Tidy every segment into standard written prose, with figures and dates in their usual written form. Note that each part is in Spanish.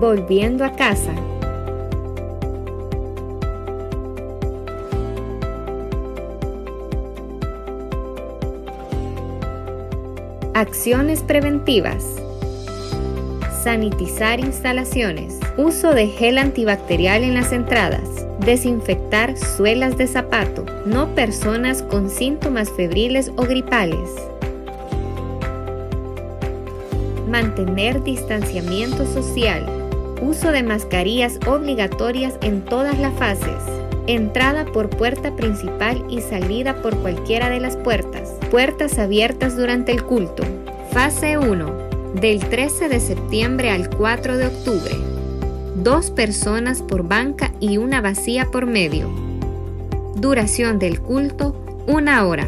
Volviendo a casa. Acciones preventivas. Sanitizar instalaciones. Uso de gel antibacterial en las entradas. Desinfectar suelas de zapato. No personas con síntomas febriles o gripales. Mantener distanciamiento social. Uso de mascarillas obligatorias en todas las fases. Entrada por puerta principal y salida por cualquiera de las puertas. Puertas abiertas durante el culto. Fase 1. Del 13 de septiembre al 4 de octubre. 2 personas por banca y una vacía por medio. Duración del culto, 1 hora.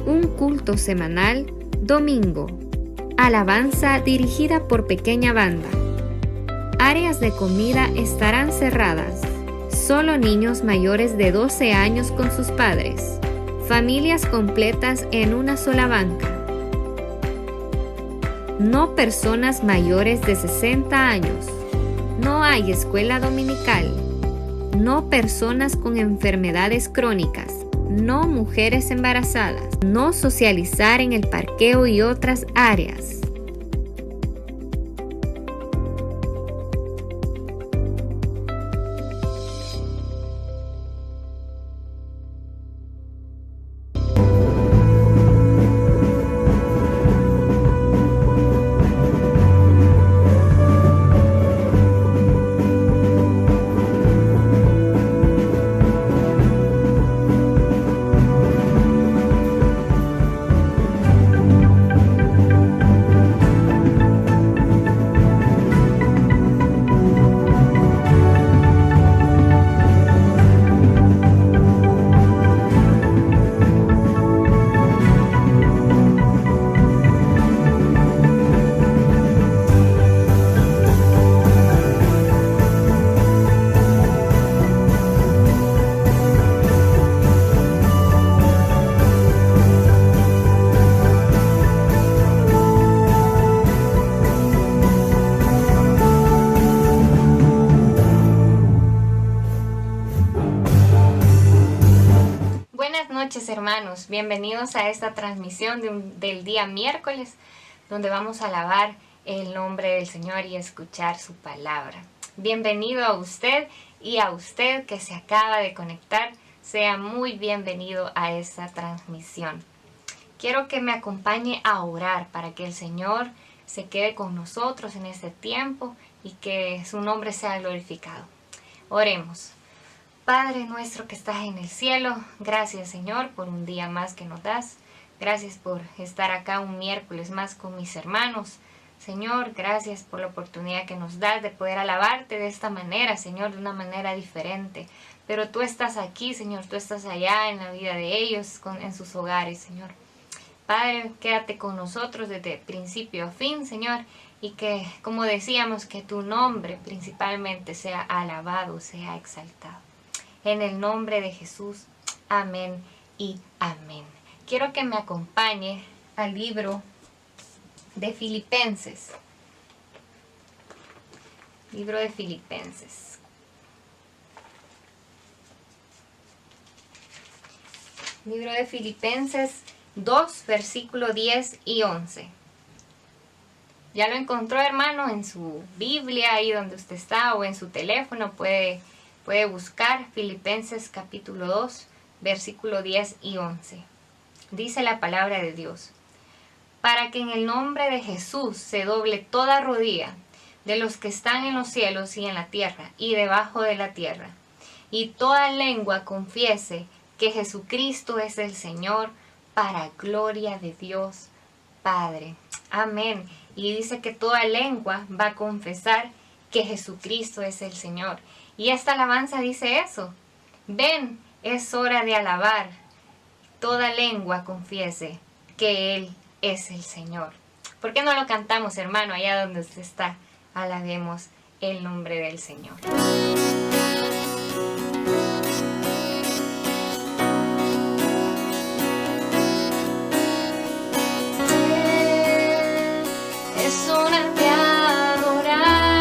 Un culto semanal, domingo. Alabanza dirigida por pequeña banda. Áreas de comida estarán cerradas. Solo niños mayores de 12 años con sus padres. Familias completas en una sola banca. No personas mayores de 60 años. No hay escuela dominical. No personas con enfermedades crónicas. No mujeres embarazadas. No socializar en el parqueo y otras áreas. Buenas noches, hermanos, bienvenidos a esta transmisión del día miércoles, donde vamos a alabar el nombre del Señor y escuchar su palabra. Bienvenido a usted y a usted que se acaba de conectar, sea muy bienvenido a esta transmisión. Quiero que me acompañe a orar para que el Señor se quede con nosotros en este tiempo y que su nombre sea glorificado. Oremos. Padre nuestro que estás en el cielo, gracias Señor por un día más que nos das. Gracias por estar acá un miércoles más con mis hermanos. Señor, gracias por la oportunidad que nos das de poder alabarte de esta manera, Señor, de una manera diferente. Pero tú estás aquí, Señor, tú estás allá en la vida de ellos, en sus hogares, Señor. Padre, quédate con nosotros desde principio a fin, Señor, y que, como decíamos, que tu nombre principalmente sea alabado, sea exaltado. En el nombre de Jesús, amén y amén. Quiero que me acompañe al libro de Filipenses. Libro de Filipenses. Libro de Filipenses 2, versículo 10 y 11. Ya lo encontró, hermano, en su Biblia, ahí donde usted está, o en su teléfono, puede buscar Filipenses capítulo 2, versículo 10 y 11. Dice la palabra de Dios: para que en el nombre de Jesús se doble toda rodilla de los que están en los cielos y en la tierra y debajo de la tierra, y toda lengua confiese que Jesucristo es el Señor, para gloria de Dios Padre. Amén. Y dice que toda lengua va a confesar que Jesucristo es el Señor. Y esta alabanza dice eso. Ven, es hora de alabar. Toda lengua confiese que Él es el Señor. ¿Por qué no lo cantamos, hermano, allá donde usted está? Alabemos el nombre del Señor. Es hora de adorar.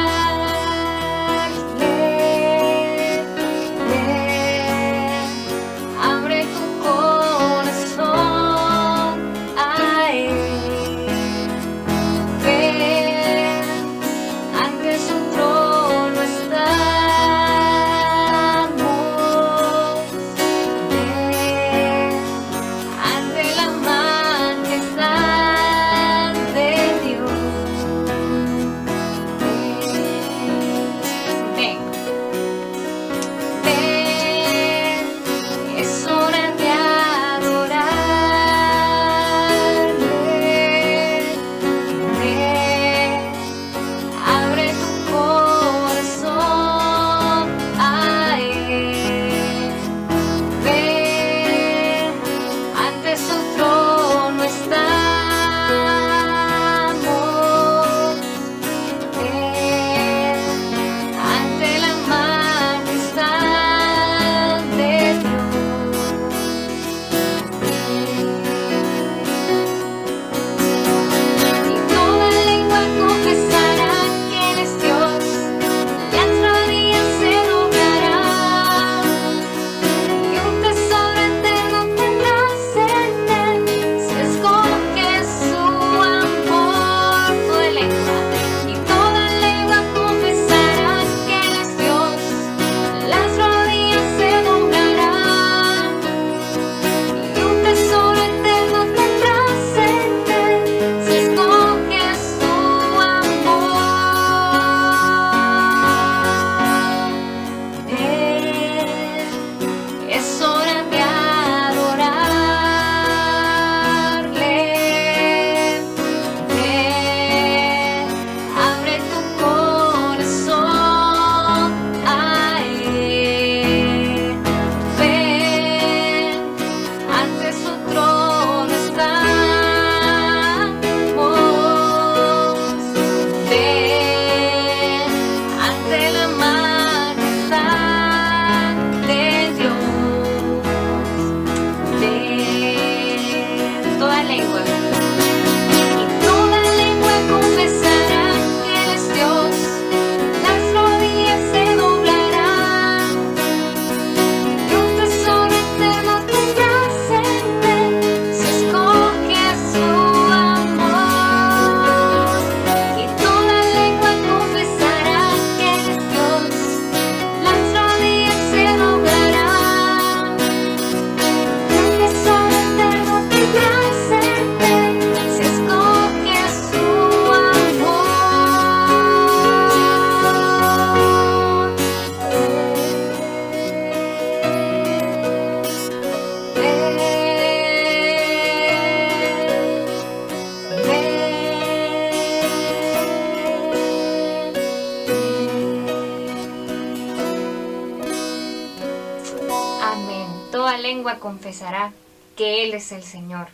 lengua confesará que Él es el Señor.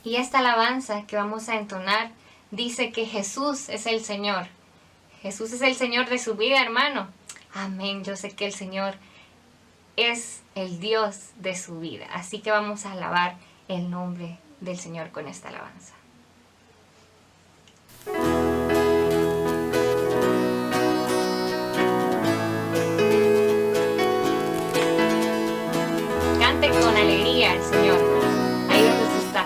Y esta alabanza que vamos a entonar dice que Jesús es el Señor. Jesús es el Señor de su vida, hermano. Amén. Yo sé que el Señor es el Dios de su vida. Así que vamos a alabar el nombre del Señor con esta alabanza. Cante con alegría al Señor, ahí donde usted está.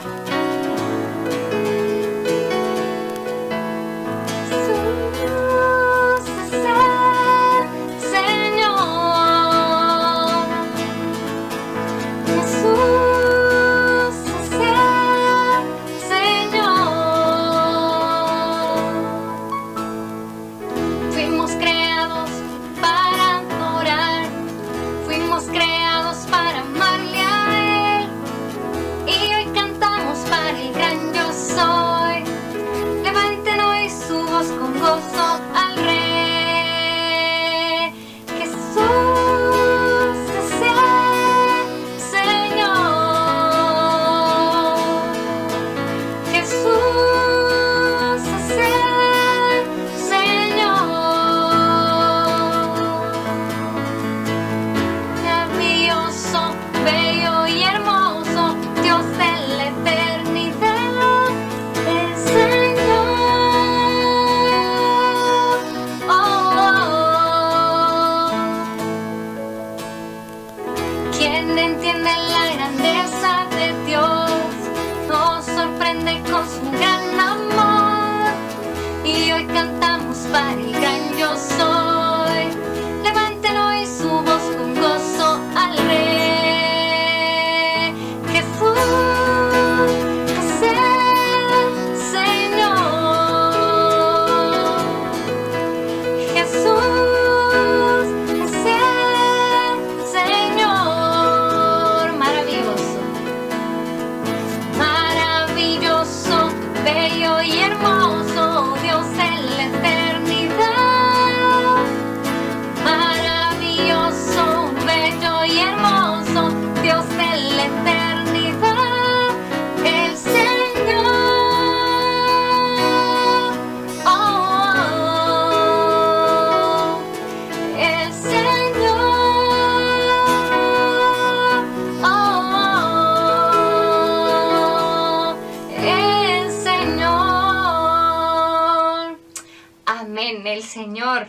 El Señor,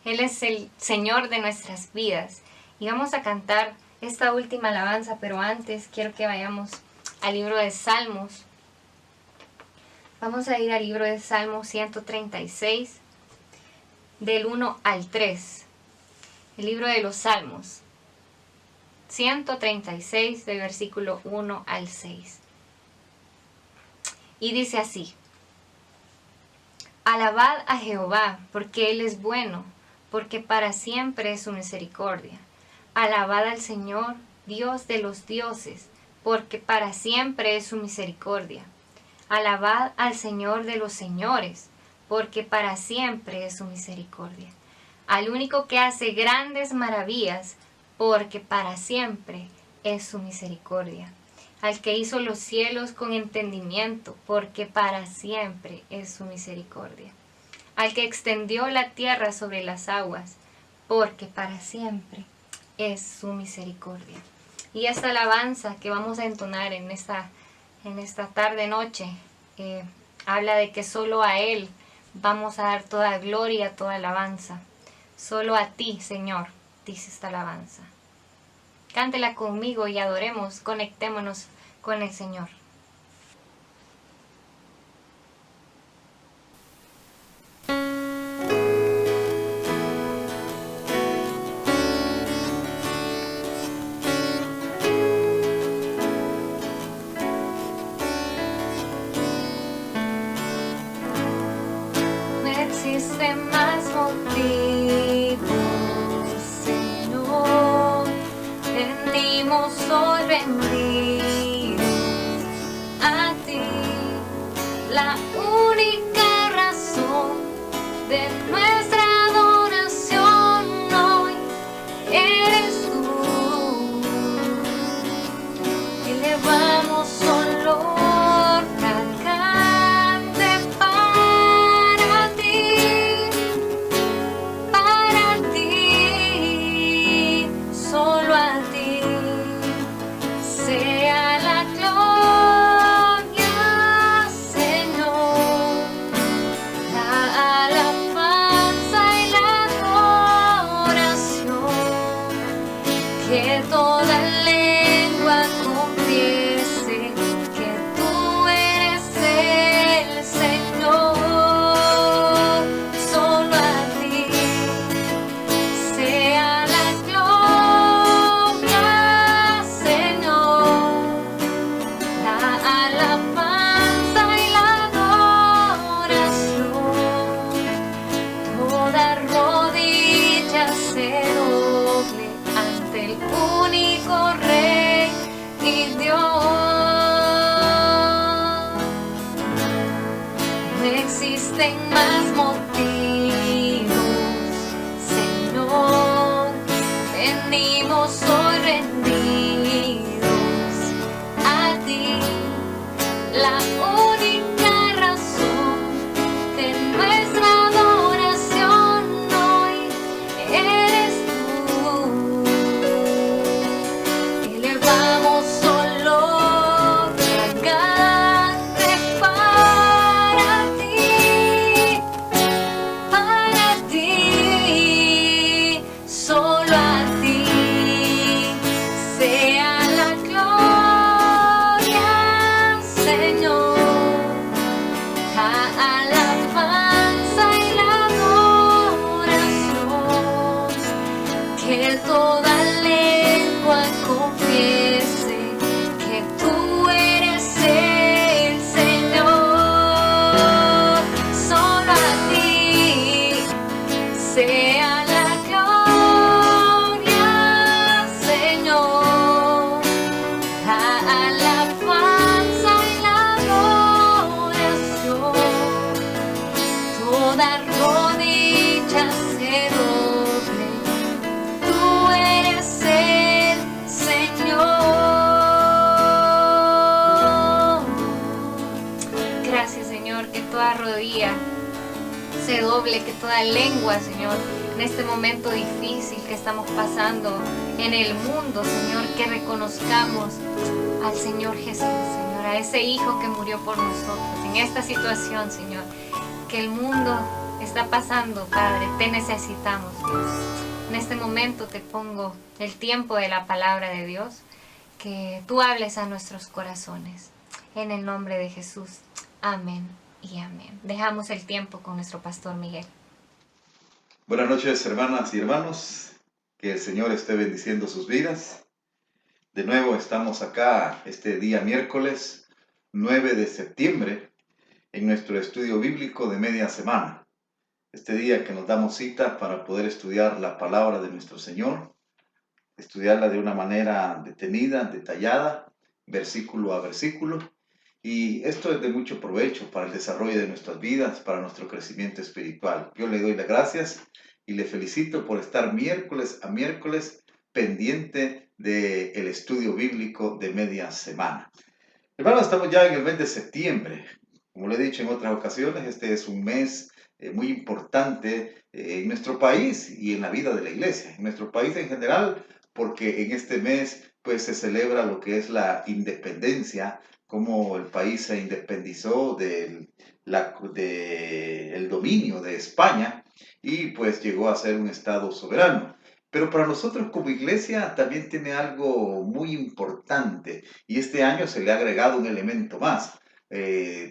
Él es el Señor de nuestras vidas. Y vamos a cantar esta última alabanza, pero antes quiero que vayamos al libro de Salmos. Vamos a ir al libro de Salmos 136, del 1 al 3. El libro de los Salmos, 136, del versículo 1 al 6. Y dice así: Alabad a Jehová, porque Él es bueno, porque para siempre es su misericordia. Alabad al Señor, Dios de los dioses, porque para siempre es su misericordia. Alabad al Señor de los señores, porque para siempre es su misericordia. Al único que hace grandes maravillas, porque para siempre es su misericordia. Al que hizo los cielos con entendimiento, porque para siempre es su misericordia. Al que extendió la tierra sobre las aguas, porque para siempre es su misericordia. Y esta alabanza que vamos a entonar en esta tarde-noche, habla de que solo a Él vamos a dar toda gloria, toda alabanza. Solo a ti, Señor, dice esta alabanza. Cántela conmigo y adoremos, conectémonos con el Señor. No existe más motivo, Señor, rendimos hoy rendidos a ti, la única razón de nuestra adoración hoy eres tú. único Rey y Dios. No existen más motivos, Señor. Venimos hoy rendidos a ti, la única razón de nuestra adoración hoy eres tú. Elevamos solo fragante para ti, solo a ti sea la gloria, Señor. Alabanza y la adoración, que toda lengua confiese que tú eres el Señor. Solo a ti sea la gloria, Señor. Alabanza y la adoración, toda rodilla se doble, tú eres el Señor. Gracias, Señor, que toda rodilla se doble, que toda lengua, Señor, en este momento difícil que estamos pasando en el mundo, Señor, que reconozcamos al Señor Jesús, Señor, a ese Hijo que murió por nosotros. En esta situación, Señor, que el mundo está pasando, Padre, te necesitamos, Dios. En este momento te pongo el tiempo de la palabra de Dios, que tú hables a nuestros corazones. En el nombre de Jesús. Amén y amén. Dejamos el tiempo con nuestro pastor Miguel. Buenas noches, hermanas y hermanos. Que el Señor esté bendiciendo sus vidas. De nuevo estamos acá este día miércoles 9 de septiembre en nuestro estudio bíblico de media semana. Este día que nos damos cita para poder estudiar la palabra de nuestro Señor, estudiarla de una manera detenida, detallada, versículo a versículo. Y esto es de mucho provecho para el desarrollo de nuestras vidas, para nuestro crecimiento espiritual. Yo le doy las gracias y le felicito por estar miércoles a miércoles pendiente del estudio bíblico de media semana. Hermanos, estamos ya en el mes de septiembre. Como le he dicho en otras ocasiones, este es un mes muy importante en nuestro país y en la vida de la iglesia. En nuestro país en general, porque en este mes pues se celebra lo que es la independencia, cómo el país se independizó del dominio de España y pues llegó a ser un estado soberano. Pero para nosotros como iglesia también tiene algo muy importante y este año se le ha agregado un elemento más.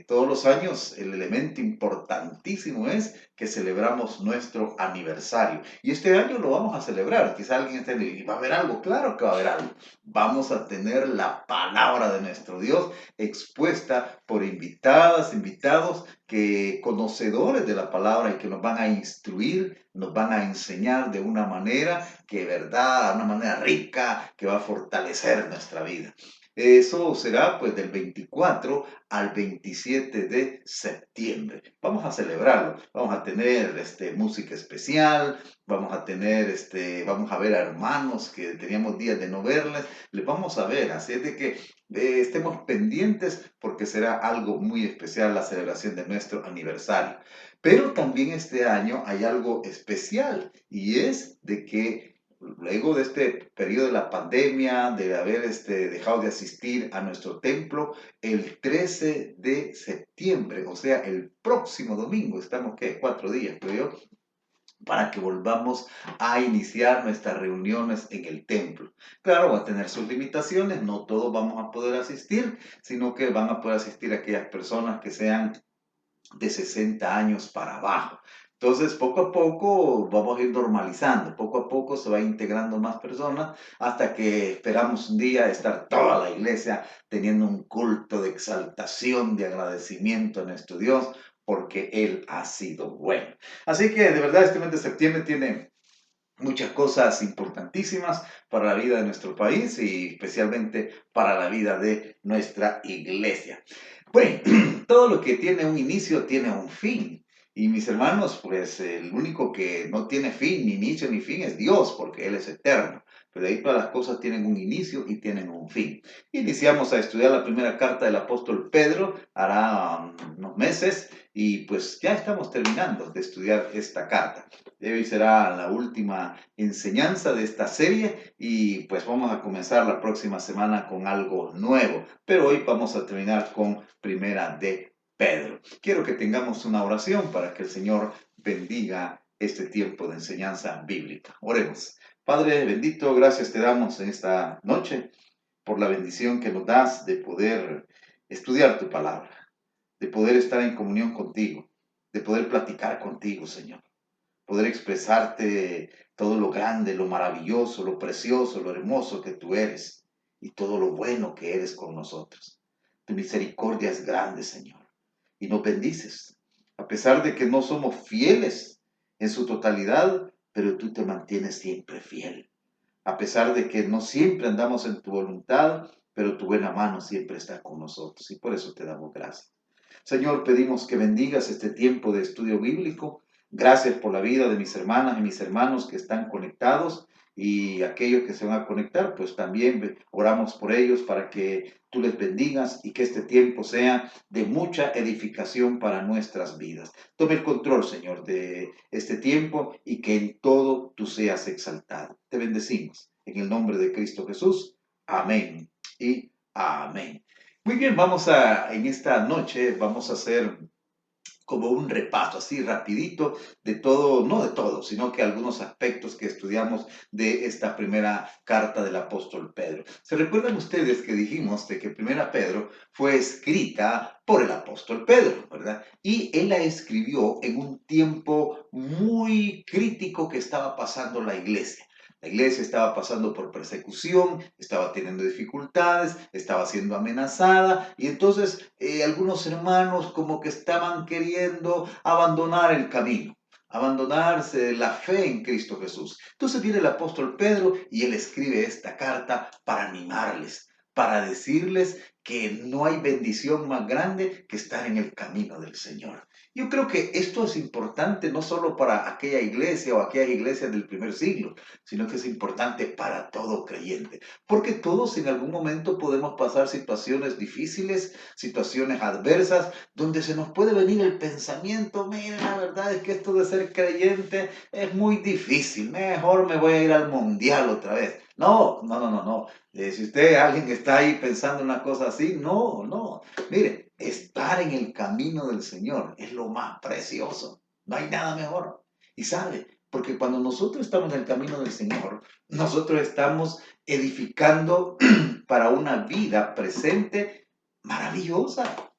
Todos los años el elemento importantísimo es que celebramos nuestro aniversario. Y este año lo vamos a celebrar. Quizá alguien esté y va a haber algo. Claro que va a haber algo. Vamos a tener la palabra de nuestro Dios expuesta por invitadas, invitados que conocedores de la palabra y que nos van a instruir, nos van a enseñar de una manera que, verdad, una manera rica, que va a fortalecer nuestra vida. Eso será pues del 24 al 27 de septiembre. Vamos a celebrarlo. Vamos a tener música especial, vamos a ver a hermanos que teníamos días de no verles, les vamos a ver, así es de que estemos pendientes porque será algo muy especial la celebración de nuestro aniversario. Pero también este año hay algo especial y es de que luego de este periodo de la pandemia, de haber dejado de asistir a nuestro templo, el 13 de septiembre, o sea, el próximo domingo, estamos, ¿qué? 4 días, creo yo, para que volvamos a iniciar nuestras reuniones en el templo. Claro, va a tener sus limitaciones, no todos vamos a poder asistir, sino que van a poder asistir aquellas personas que sean de 60 años para abajo. Entonces, poco a poco vamos a ir normalizando, poco a poco se va integrando más personas hasta que esperamos un día estar toda la iglesia teniendo un culto de exaltación, de agradecimiento a nuestro Dios, porque Él ha sido bueno. Así que de verdad este mes de septiembre tiene muchas cosas importantísimas para la vida de nuestro país y especialmente para la vida de nuestra iglesia. Bueno, todo lo que tiene un inicio tiene un fin. Y mis hermanos, pues el único que no tiene fin, ni inicio ni fin es Dios, porque Él es eterno. Pero de ahí todas las cosas tienen un inicio y tienen un fin. Iniciamos a estudiar la primera carta del apóstol Pedro, hará unos meses, y pues ya estamos terminando de estudiar esta carta. Hoy será la última enseñanza de esta serie y pues vamos a comenzar la próxima semana con algo nuevo. Pero hoy vamos a terminar con Primera de Pedro. Quiero que tengamos una oración para que el Señor bendiga este tiempo de enseñanza bíblica. Oremos. Padre bendito, gracias te damos en esta noche por la bendición que nos das de poder estudiar tu palabra, de poder estar en comunión contigo, de poder platicar contigo, Señor, poder expresarte todo lo grande, lo maravilloso, lo precioso, lo hermoso que tú eres y todo lo bueno que eres con nosotros. Tu misericordia es grande, Señor, y nos bendices, a pesar de que no somos fieles en su totalidad, pero tú te mantienes siempre fiel, a pesar de que no siempre andamos en tu voluntad, pero tu buena mano siempre está con nosotros y por eso te damos gracias. Señor, pedimos que bendigas este tiempo de estudio bíblico. Gracias por la vida de mis hermanas y mis hermanos que están conectados y aquellos que se van a conectar, pues también oramos por ellos para que tú les bendigas y que este tiempo sea de mucha edificación para nuestras vidas. Tome el control, Señor, de este tiempo y que en todo tú seas exaltado. Te bendecimos en el nombre de Cristo Jesús. Amén y amén. Muy bien, en esta noche vamos a hacer como un repaso así rapidito de todo, no de todo, sino que algunos aspectos que estudiamos de esta primera carta del apóstol Pedro. ¿Se recuerdan ustedes que dijimos de que primera Pedro fue escrita por el apóstol Pedro, ¿verdad? Y él la escribió en un tiempo muy crítico que estaba pasando la iglesia. La iglesia estaba pasando por persecución, estaba teniendo dificultades, estaba siendo amenazada y entonces algunos hermanos como que estaban queriendo abandonar el camino, abandonarse la fe en Cristo Jesús. Entonces viene el apóstol Pedro y él escribe esta carta para animarles, para decirles que no hay bendición más grande que estar en el camino del Señor. Yo creo que esto es importante no solo para aquella iglesia o aquellas iglesias del primer siglo, sino que es importante para todo creyente, porque todos en algún momento podemos pasar situaciones difíciles, situaciones adversas, donde se nos puede venir el pensamiento, miren, la verdad es que esto de ser creyente es muy difícil, mejor me voy a ir al mundial otra vez. No, no, no, no, no. Si usted, alguien que está ahí pensando una cosa así, no, no. Mire, estar en el camino del Señor es lo más precioso. No hay nada mejor. Y sabe, porque cuando nosotros estamos en el camino del Señor, nosotros estamos edificando para una vida presente maravillosa.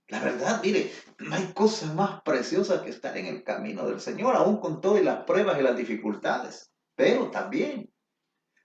La verdad, mire, no hay cosa más preciosa que estar en el camino del Señor, aún con todas las pruebas y las dificultades. Pero también,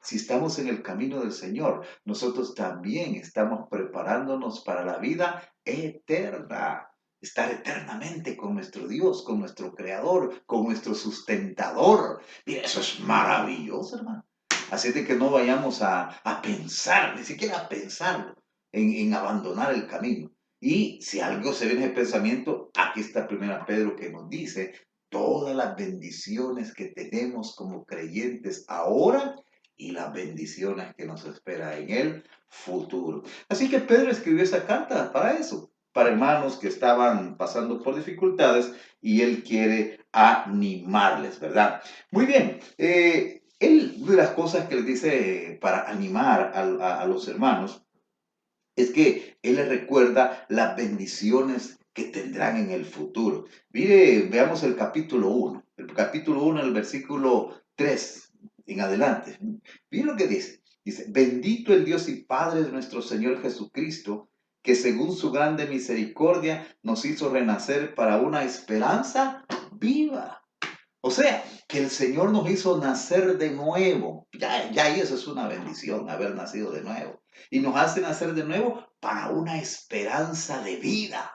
si estamos en el camino del Señor, nosotros también estamos preparándonos para la vida eterna. Estar eternamente con nuestro Dios, con nuestro Creador, con nuestro sustentador. Mira, eso es maravilloso, hermano. Así de que no vayamos a pensar, ni siquiera a pensarlo, en abandonar el camino. Y si algo se ve en el pensamiento, aquí está primera Pedro que nos dice todas las bendiciones que tenemos como creyentes ahora y las bendiciones que nos espera en el futuro. Así que Pedro escribió esa carta para eso, para hermanos que estaban pasando por dificultades y él quiere animarles, ¿verdad? Muy bien, una de las cosas que les dice para animar a los hermanos es que él les recuerda las bendiciones que tendrán en el futuro. Mire, veamos el capítulo 1. El capítulo 1, el versículo 3 en adelante. Mire lo que dice. Dice, bendito el Dios y Padre de nuestro Señor Jesucristo, que según su grande misericordia nos hizo renacer para una esperanza viva. O sea, que el Señor nos hizo nacer de nuevo. Ya eso es una bendición, haber nacido de nuevo. Y nos hace nacer de nuevo para una esperanza de vida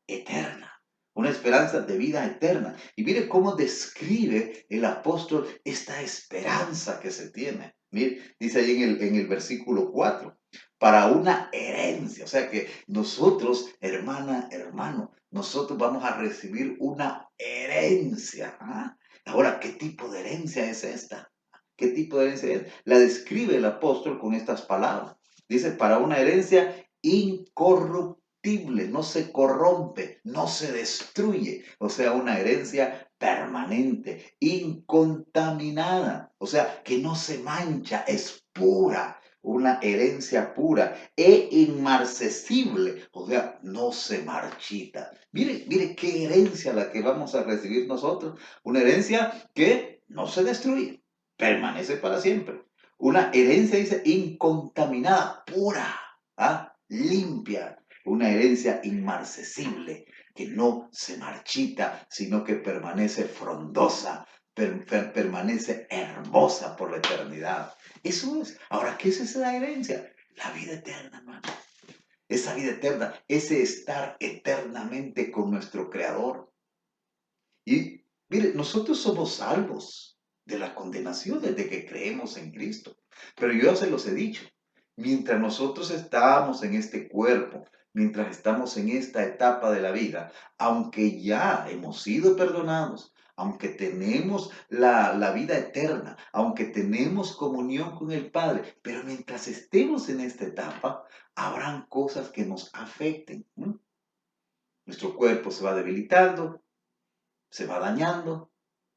eterna. una esperanza de vida eterna. Y mire cómo describe el apóstol esta esperanza que se tiene. Mire, dice ahí en el versículo 4, para una herencia. O sea que nosotros, hermana, hermano, nosotros vamos a recibir una herencia. ¿Ah? Ahora, ¿qué tipo de herencia es esta? ¿Qué tipo de herencia es? La describe el apóstol con estas palabras. Dice, para una herencia incorruptible, no se corrompe, no se destruye. O sea, una herencia permanente, incontaminada. O sea, que no se mancha, es pura. Una herencia pura e inmarcesible, o sea, no se marchita. Mire, mire qué herencia la que vamos a recibir nosotros. Una herencia que no se destruye, permanece para siempre. Una herencia, dice, incontaminada, pura, ¿ah? Limpia. Una herencia inmarcesible, que no se marchita, sino que permanece frondosa, permanece hermosa por la eternidad. Eso es. Ahora, ¿qué es esa herencia? La vida eterna, hermano. Esa vida eterna, ese estar eternamente con nuestro Creador. Y mire, nosotros somos salvos de la condenación desde que creemos en Cristo. Pero yo ya se los he dicho, mientras nosotros estamos en este cuerpo, mientras estamos en esta etapa de la vida, aunque ya hemos sido perdonados, aunque tenemos la vida eterna, aunque tenemos comunión con el Padre, pero mientras estemos en esta etapa, habrán cosas que nos afecten. Nuestro cuerpo se va debilitando, se va dañando,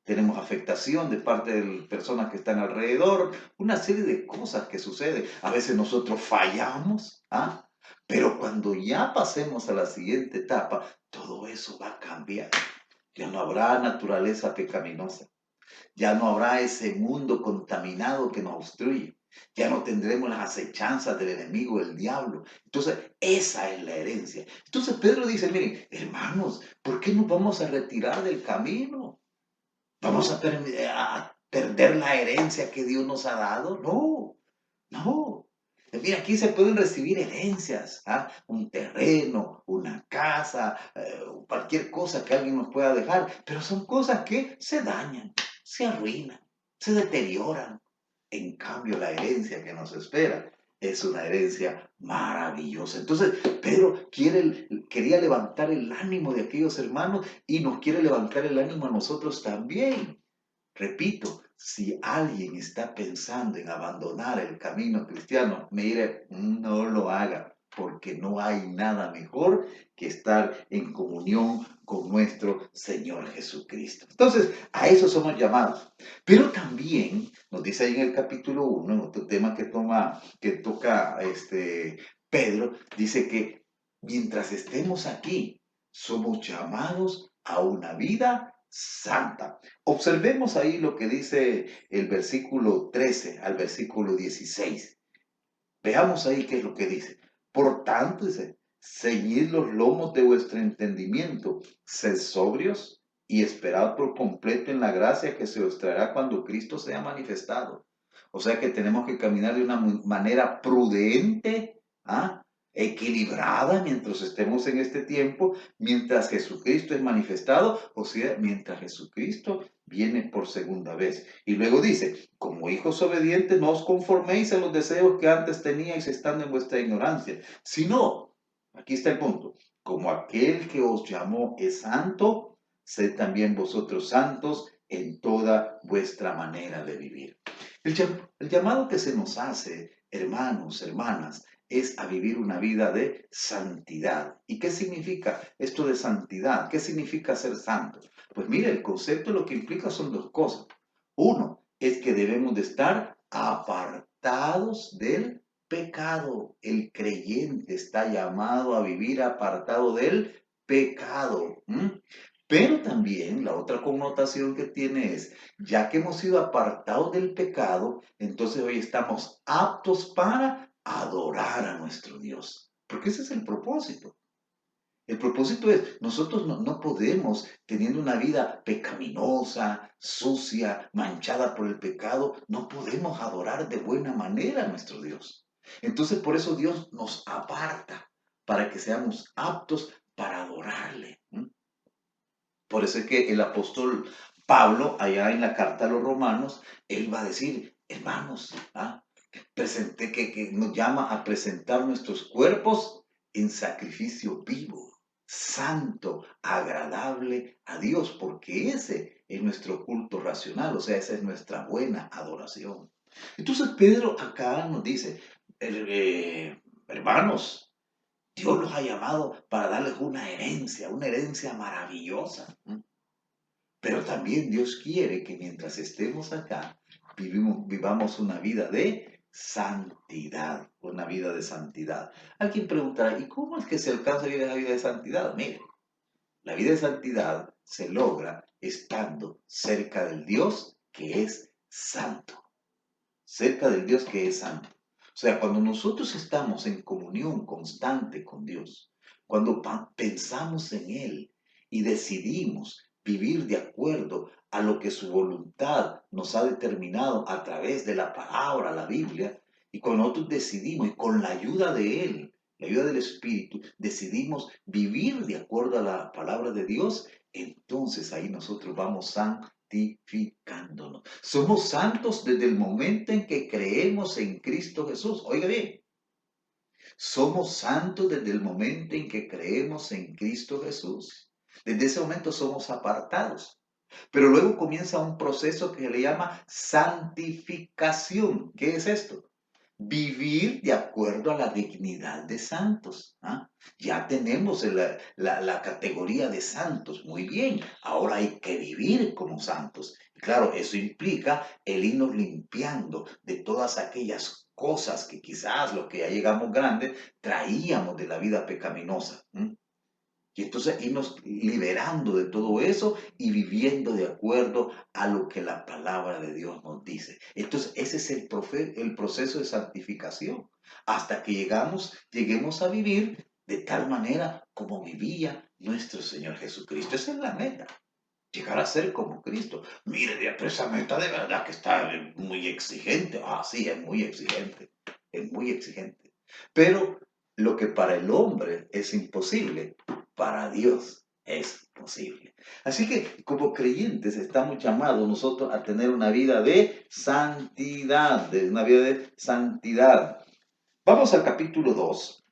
tenemos afectación de parte de personas que están alrededor, una serie de cosas que suceden. A veces nosotros fallamos, ¿ah? Pero cuando ya pasemos a la siguiente etapa, todo eso va a cambiar. Ya no habrá naturaleza pecaminosa, ya no habrá ese mundo contaminado que nos obstruye. Ya no tendremos las acechanzas del enemigo, del diablo. Entonces, esa es la herencia. Entonces, Pedro dice, miren, hermanos, ¿por qué nos vamos a retirar del camino? ¿Vamos a perder la herencia que Dios nos ha dado? No, no. Mira, aquí se pueden recibir herencias, ¿ah? Un terreno, una casa, cualquier cosa que alguien nos pueda dejar, pero son cosas que se dañan, se arruinan, se deterioran. En cambio, la herencia que nos espera es una herencia maravillosa. Entonces, Pedro quería levantar el ánimo de aquellos hermanos y nos quiere levantar el ánimo a nosotros también. Repito, si alguien está pensando en abandonar el camino cristiano, mire, no lo haga, porque no hay nada mejor que estar en comunión con nuestro Señor Jesucristo. Entonces, a eso somos llamados. Pero también nos dice ahí en el capítulo 1, en otro tema que toca Pedro, dice que mientras estemos aquí, somos llamados a una vida santa. Observemos ahí lo que dice el versículo 13 al versículo 16. Veamos ahí qué es lo que dice. Por tanto, dice, ceñid los lomos de vuestro entendimiento, sed sobrios y esperad por completo en la gracia que se os traerá cuando Cristo sea manifestado. O sea que tenemos que caminar de una manera prudente, ¿ah? Equilibrada mientras estemos en este tiempo, mientras Jesucristo es manifestado, o sea, mientras Jesucristo viene por segunda vez. Y luego dice, como hijos obedientes, no os conforméis a los deseos que antes teníais estando en vuestra ignorancia, sino, aquí está el punto, como aquel que os llamó es santo, sed también vosotros santos en toda vuestra manera de vivir. El llamado que se nos hace, hermanos, hermanas, es a vivir una vida de santidad. ¿Y qué significa esto de santidad? ¿Qué significa ser santo? Pues mire, el concepto lo que implica son dos cosas. Uno, es que debemos de estar apartados del pecado. El creyente está llamado a vivir apartado del pecado. Pero también la otra connotación que tiene es, ya que hemos sido apartados del pecado, entonces hoy estamos aptos para adorar a nuestro Dios. Porque ese es el propósito. El propósito es, nosotros no podemos, teniendo una vida pecaminosa, sucia, manchada por el pecado, no podemos adorar de buena manera a nuestro Dios. Entonces por eso Dios nos aparta, para que seamos aptos para adorarle. Por eso es que el apóstol Pablo, allá en la carta a los romanos, él va a decir, hermanos, que nos llama a presentar nuestros cuerpos en sacrificio vivo, santo, agradable a Dios, porque ese es nuestro culto racional, o sea, esa es nuestra buena adoración. Entonces Pedro acá nos dice, hermanos, Dios los ha llamado para darles una herencia maravillosa. Pero también Dios quiere que mientras estemos acá, vivamos una vida de santidad, una vida de santidad. Alguien preguntará, ¿y cómo es que se alcanza a vivir esa vida de santidad? Mire, la vida de santidad se logra estando cerca del Dios que es santo. Cerca del Dios que es santo. O sea, cuando nosotros estamos en comunión constante con Dios, cuando pensamos en Él y decidimos vivir de acuerdo a lo que su voluntad nos ha determinado a través de la palabra, la Biblia, y cuando nosotros decidimos, y con la ayuda de Él, la ayuda del Espíritu, decidimos vivir de acuerdo a la palabra de Dios, entonces ahí nosotros vamos santificándonos. Somos santos desde el momento en que creemos en Cristo Jesús. Oiga bien, somos santos desde el momento en que creemos en Cristo Jesús. Desde ese momento somos apartados. Pero luego comienza un proceso que se le llama santificación. ¿Qué es esto? Vivir de acuerdo a la dignidad de santos. Ya tenemos la categoría de santos. Muy bien, ahora hay que vivir como santos. Claro, eso implica el irnos limpiando de todas aquellas cosas que quizás los que ya llegamos grandes traíamos de la vida pecaminosa. Y entonces irnos liberando de todo eso y viviendo de acuerdo a lo que la palabra de Dios nos dice. Entonces ese es el proceso de santificación. Hasta que lleguemos a vivir de tal manera como vivía nuestro Señor Jesucristo. Esa es la meta. Llegar a ser como Cristo. Mire, pero esa meta de verdad que está muy exigente. Sí, es muy exigente. Es muy exigente. Pero lo que para el hombre es imposible, para Dios es posible. Así que como creyentes estamos llamados nosotros a tener una vida de santidad, Vamos al capítulo 2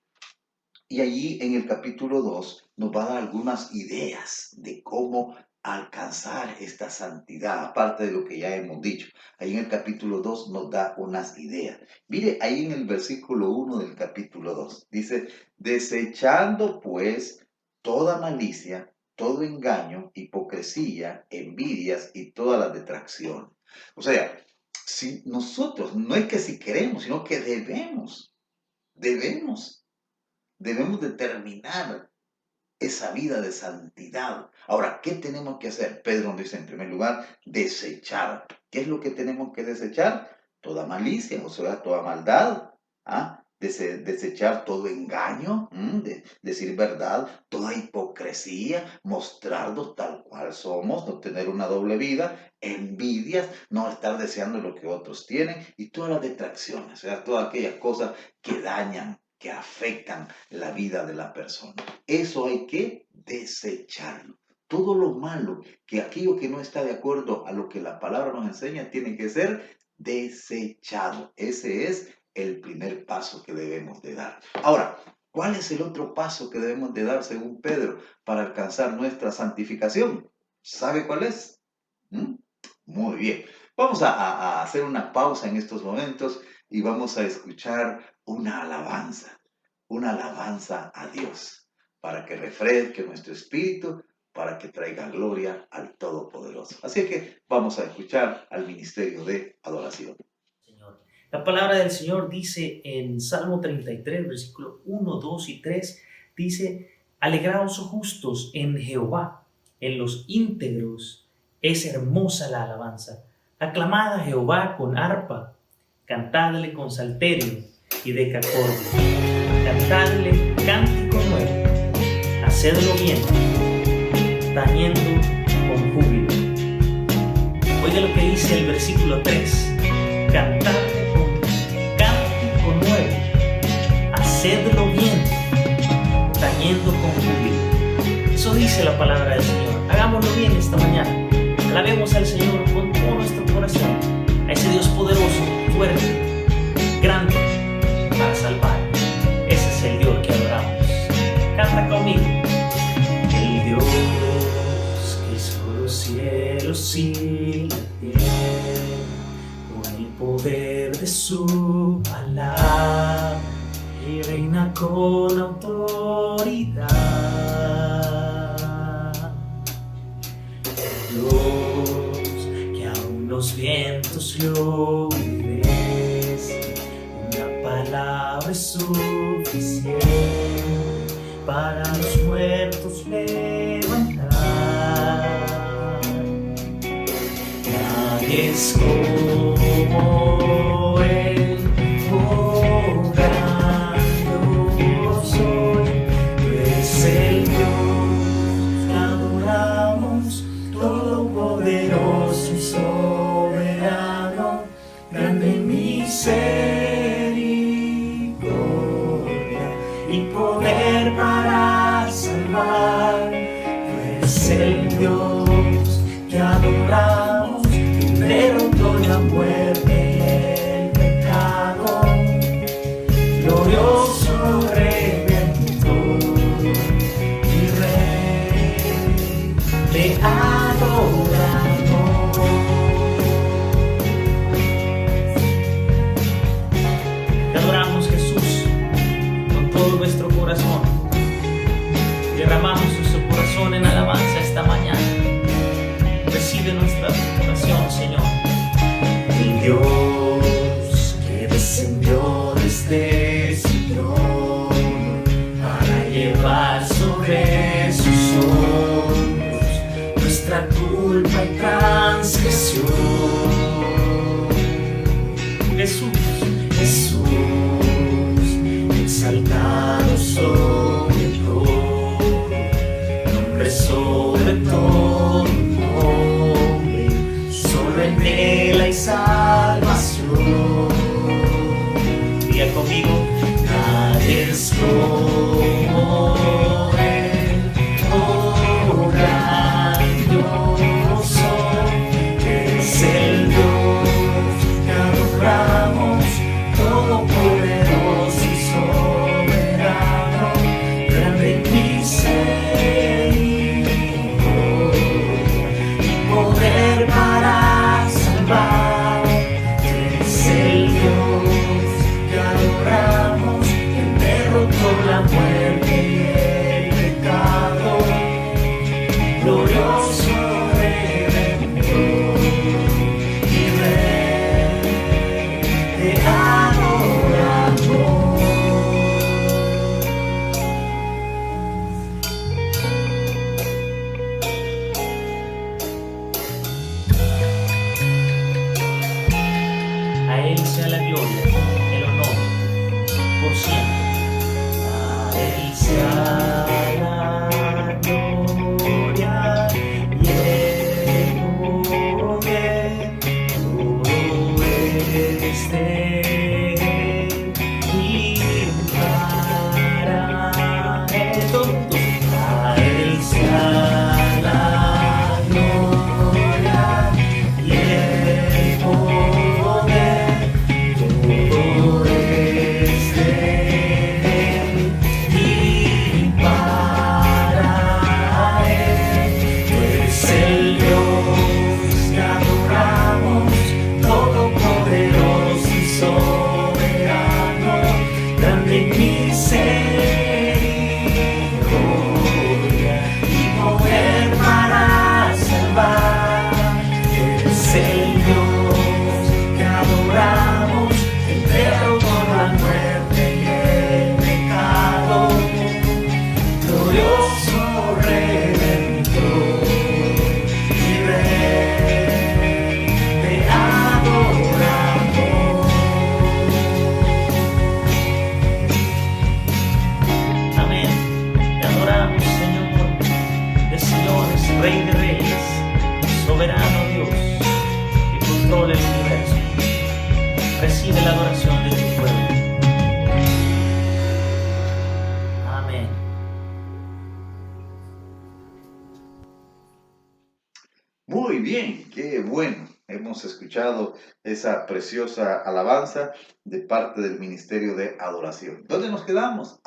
y allí en el capítulo 2 nos va a dar algunas ideas de cómo alcanzar esta santidad, aparte de lo que ya hemos dicho. Ahí en el capítulo 2 nos da unas ideas. Mire, ahí en el versículo 1 del capítulo 2, dice, desechando pues toda malicia, todo engaño, hipocresía, envidias y todas las detracciones. O sea, si nosotros, no es que si queremos, sino que debemos determinar esa vida de santidad. Ahora, ¿qué tenemos que hacer? Pedro nos dice en primer lugar, desechar. ¿Qué es lo que tenemos que desechar? Toda malicia, o sea, toda maldad. Desechar todo engaño, decir verdad, toda hipocresía, mostrarnos tal cual somos, no tener una doble vida, envidias, no estar deseando lo que otros tienen y todas las detracciones, o sea, todas aquellas cosas que dañan, que afectan la vida de la persona. Eso hay que desecharlo. Todo lo malo, que aquello que no está de acuerdo a lo que la palabra nos enseña, tiene que ser desechado. Ese es el primer paso que debemos de dar. Ahora, ¿cuál es el otro paso que debemos de dar según Pedro para alcanzar nuestra santificación? ¿Sabe cuál es? Muy bien. Vamos a hacer una pausa en estos momentos y vamos a escuchar una alabanza a Dios, para que refresque nuestro espíritu, para que traiga gloria al Todopoderoso. Así que vamos a escuchar al ministerio de adoración. La palabra del Señor dice en Salmo 33, versículos 1, 2 y 3, dice, alegraos justos en Jehová, en los íntegros es hermosa la alabanza. Aclamad a Jehová con arpa, cantadle con salterio y decacordio. Cantadle cántico nuevo, hacedlo bien, tañendo con júbilo. Oiga lo que dice el versículo 3, cantadle con cántico nuevo, hacedlo bien, tañendo con júbilo. Eso dice la palabra del Señor. Hagamos hagámoslo bien esta mañana. Alabemos al Señor con todo nuestro corazón, a ese Dios poderoso, fuerte, grande para salvar. Ese es el Dios que adoramos. Canta conmigo. El Dios que hizo los cielos y la tierra, con el poder de su palabra, y reina con autoridad. Dios que aún los vientos lo obedecen, una palabra es suficiente para los muertos levantar. Nadie es como Él, oh gran Dios soy. Tú eres el Dios que adoramos, todopoderoso y soberano, grande en misericordia y poder para salvar. Tú eres el Dios que adoramos, que derrotó la muerte y el pecado, glorioso Redentor y Rey, te adoramos. Te adoramos, Jesús, con todo nuestro corazón. Derramamos nuestro corazón en alabanza esta mañana. Recibe nuestra oración, Señor. El Dios que descendió desde su trono para llevar sobre sus hombros nuestra culpa y transgresión. Jesús, exaltado sobre sobre todo nombre, solo en Él hay salvación. Diga conmigo, nadie es como Él, oh gran Dios soy. Es el Dios que adoramos, todopoderoso y soberano, grande en misericordia para salvar. Es el Dios que adoramos, quien derrotó la muerte y el pecado, glorioso Redentor y Rey, te adoramos. A Él sea la gloria, el honor, por siempre. A Él sea la gloria y el poder. Todo es de Él y para Él todos. A Él sea la gloria y el poder. Todo es de Él y para Él. Tú eres el Dios que adoramos, todopoderoso y soberano, grande en misericordia y poder para salvar. Eres el Dios que adoramos, el derrotó la muerte y el pecado, glorioso Redentor y Rey, te adoramos. Amén. Te adoramos, Señor, de señores, Rey de reyes, soberano Dios, que controla el universo. Recibe la adoración de tu pueblo. Amén. Muy bien, qué bueno. Hemos escuchado esa preciosa alabanza de parte del Ministerio de Adoración. ¿Dónde nos quedamos?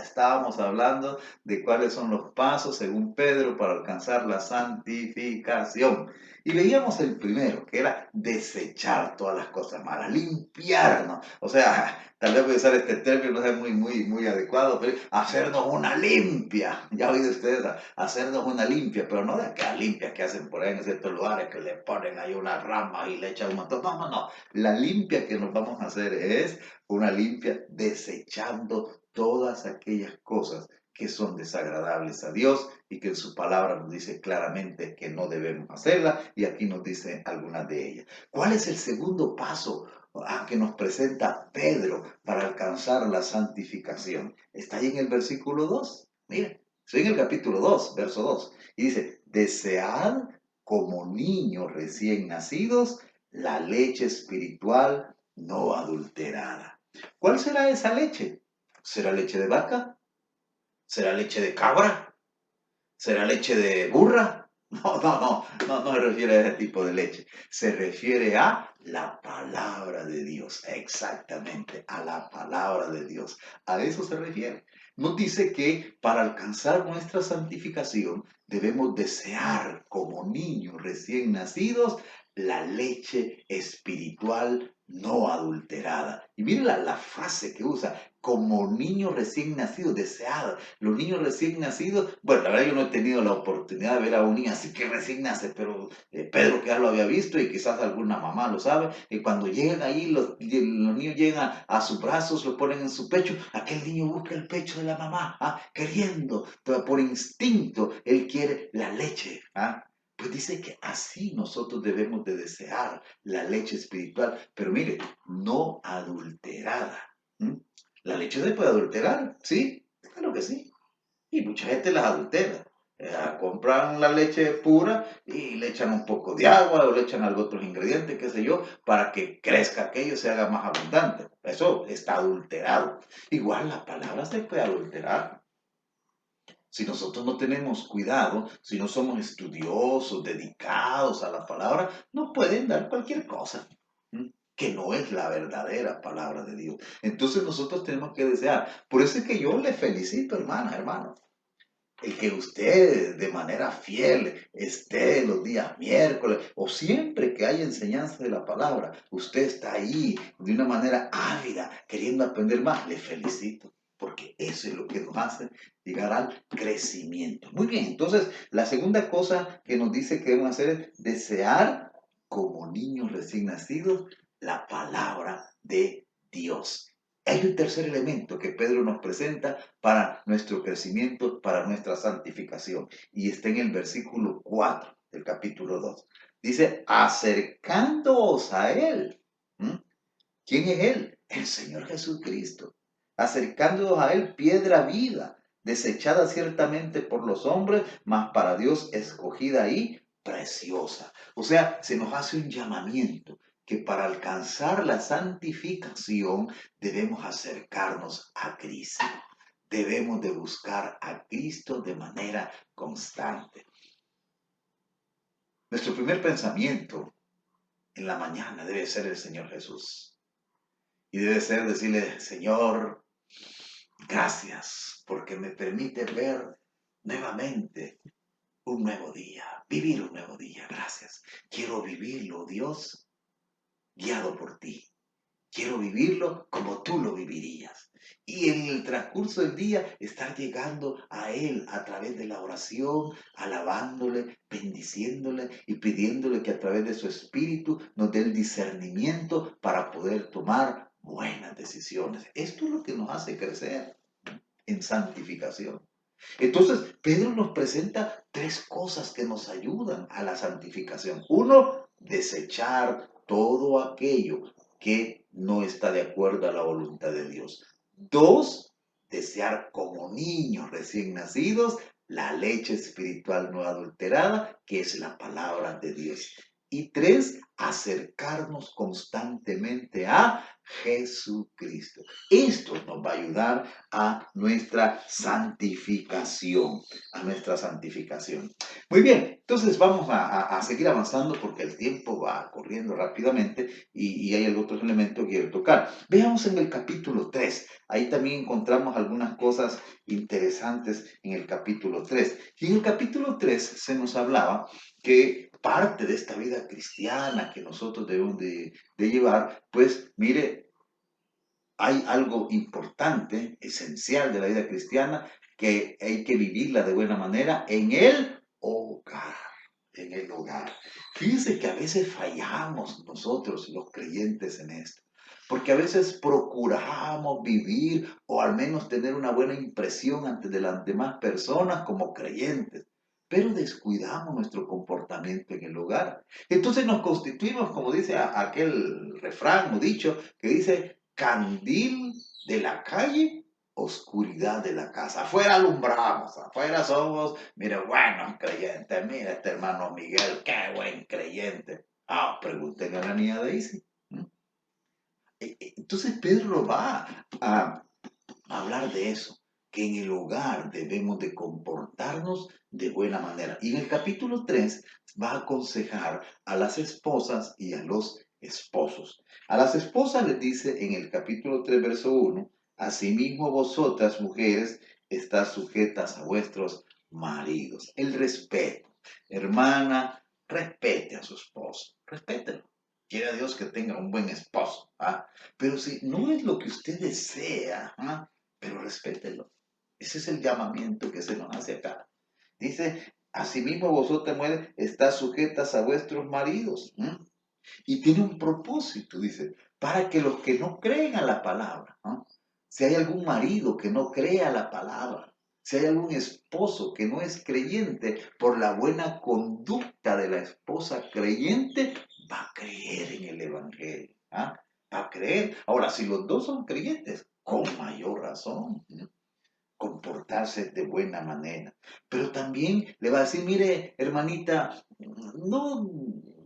Estábamos hablando de cuáles son los pasos, según Pedro, para alcanzar la santificación. Y veíamos el primero, que era desechar todas las cosas malas, limpiarnos. O sea, tal vez voy a usar este término, no es muy adecuado, pero hacernos una limpia. Ya oído ustedes, hacernos una limpia, pero no de aquellas limpias que hacen por ahí en ciertos lugares que le ponen ahí una rama y le echan un montón. No, no, no. La limpia que nos vamos a hacer es una limpia desechando todas aquellas cosas que son desagradables a Dios y que en su palabra nos dice claramente que no debemos hacerla, y aquí nos dice algunas de ellas. ¿Cuál es el segundo paso que nos presenta Pedro para alcanzar la santificación? Está ahí en el versículo 2. Miren, estoy en el capítulo 2, verso 2, y dice: desead como niños recién nacidos la leche espiritual no adulterada. ¿Cuál será esa leche? ¿Será leche de vaca? ¿Será leche de cabra? ¿Será leche de burra? No se refiere a ese tipo de leche. Se refiere a la palabra de Dios, exactamente, a la palabra de Dios. A eso se refiere. Nos dice que para alcanzar nuestra santificación debemos desear como niños recién nacidos la leche espiritual no adulterada. Y miren la frase que usa: como niños recién nacidos, deseada. Los niños recién nacidos, bueno, la verdad yo no he tenido la oportunidad de ver a un niño así que recién nace, pero Pedro que ya lo había visto y quizás alguna mamá lo sabe, y cuando llegan ahí, los niños llegan a sus brazos, lo ponen en su pecho, aquel niño busca el pecho de la mamá, queriendo, por instinto, él quiere la leche. Pues dice que así nosotros debemos de desear la leche espiritual, pero mire, no adulterada. ¿La leche se puede adulterar? Sí, claro que sí. Y mucha gente las adultera. Compran la leche pura y le echan un poco de agua o le echan algo otros ingredientes, qué sé yo, para que crezca aquello y se haga más abundante. Eso está adulterado. Igual la palabra se puede adulterar. Si nosotros no tenemos cuidado, si no somos estudiosos, dedicados a la palabra, nos pueden dar cualquier cosa, que no es la verdadera palabra de Dios. Entonces nosotros tenemos que desear. Por eso es que yo le felicito, hermana, hermano, el que usted de manera fiel esté los días miércoles o siempre que haya enseñanza de la palabra, usted está ahí de una manera ávida, queriendo aprender más. Le felicito, porque eso es lo que nos hace llegar al crecimiento. Muy bien, entonces la segunda cosa que nos dice que debemos hacer es desear como niños recién nacidos la palabra de Dios. Hay un tercer elemento que Pedro nos presenta para nuestro crecimiento, para nuestra santificación, y está en el versículo 4 del capítulo 2. Dice: acercándoos a Él. ¿Quién es Él? El Señor Jesucristo. Acercándoos a Él, piedra viva, desechada ciertamente por los hombres, mas para Dios escogida y preciosa. O sea, se nos hace un llamamiento que para alcanzar la santificación debemos acercarnos a Cristo. Debemos de buscar a Cristo de manera constante. Nuestro primer pensamiento en la mañana debe ser el Señor Jesús. Y debe ser decirle: Señor, gracias porque me permite ver nuevamente un nuevo día, vivir un nuevo día. Gracias. Quiero vivirlo, Dios, guiado por ti. Quiero vivirlo como tú lo vivirías. Y en el transcurso del día estar llegando a Él a través de la oración, alabándole, bendiciéndole y pidiéndole que a través de su Espíritu nos dé el discernimiento para poder tomar buenas decisiones. Esto es lo que nos hace crecer en santificación. Entonces, Pedro nos presenta tres cosas que nos ayudan a la santificación. Uno, desechar todo aquello que no está de acuerdo a la voluntad de Dios. Dos, desear como niños recién nacidos la leche espiritual no adulterada, que es la palabra de Dios. Y 3, acercarnos constantemente a Jesucristo. Esto nos va a ayudar a nuestra santificación, Muy bien, entonces vamos a seguir avanzando porque el tiempo va corriendo rápidamente y hay otros elementos que quiero tocar. Veamos en el capítulo 3, ahí también encontramos algunas cosas interesantes en el capítulo 3. Y en el capítulo 3 se nos hablaba que parte de esta vida cristiana que nosotros debemos de llevar, pues mire, hay algo importante, esencial de la vida cristiana, que hay que vivirla de buena manera en el hogar. En el hogar. Fíjense que a veces fallamos nosotros, los creyentes, en esto. Porque a veces procuramos vivir o al menos tener una buena impresión ante de las demás personas como creyentes, pero descuidamos nuestro comportamiento en el hogar. Entonces nos constituimos, como dice aquel refrán o dicho, que dice, candil de la calle, oscuridad de la casa. Afuera alumbramos, afuera somos, mire, buenos creyentes, mire este hermano Miguel, qué buen creyente. Pregúntenle a la niña Daisy. Entonces Pedro va a hablar de eso, que en el hogar debemos de comportarnos de buena manera. Y en el capítulo 3 va a aconsejar a las esposas y a los esposos. A las esposas les dice en el capítulo 3, verso 1, asimismo vosotras, mujeres, estás sujetas a vuestros maridos. El respeto. Hermana, respete a su esposo, respételo. Quiera Dios que tenga un buen esposo, pero si no es lo que usted desea, pero respételo. Ese es el llamamiento que se nos hace acá. Dice, asimismo vosotras mujeres estáis sujetas a vuestros maridos. Y tiene un propósito, dice, para que los que no creen a la palabra, si hay algún marido que no crea la palabra, si hay algún esposo que no es creyente, por la buena conducta de la esposa creyente, va a creer en el Evangelio. Va a creer. Ahora, si los dos son creyentes, con mayor razón, comportarse de buena manera. Pero también le va a decir, mire, hermanita, no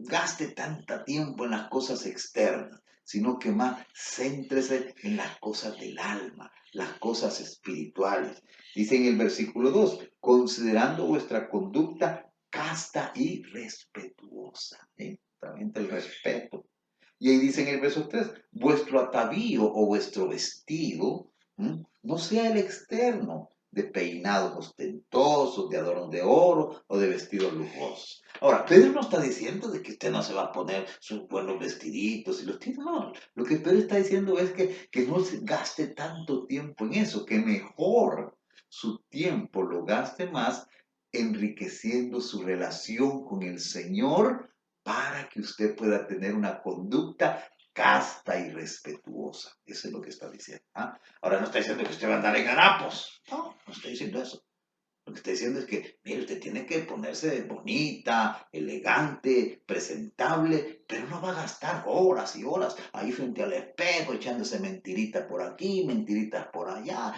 gaste tanto tiempo en las cosas externas, sino que más céntrese en las cosas del alma, las cosas espirituales. Dice en el versículo 2, considerando vuestra conducta casta y respetuosa. También el respeto. Y ahí dice en el verso 3, vuestro atavío o vuestro vestido no sea el externo, de peinados ostentosos, de adornos de oro o de vestidos lujosos. Ahora, Pedro no está diciendo de que usted no se va a poner sus buenos vestiditos y los tiene, no. Lo que Pedro está diciendo es que no se gaste tanto tiempo en eso, que mejor su tiempo lo gaste más enriqueciendo su relación con el Señor para que usted pueda tener una conducta casta y respetuosa. Eso es lo que está diciendo. Ahora no está diciendo que usted va a andar en harapos. No estoy diciendo eso. Lo que está diciendo es que, mire, usted tiene que ponerse bonita, elegante, presentable, pero no va a gastar horas y horas ahí frente al espejo, echándose mentiritas por aquí, mentiritas por allá.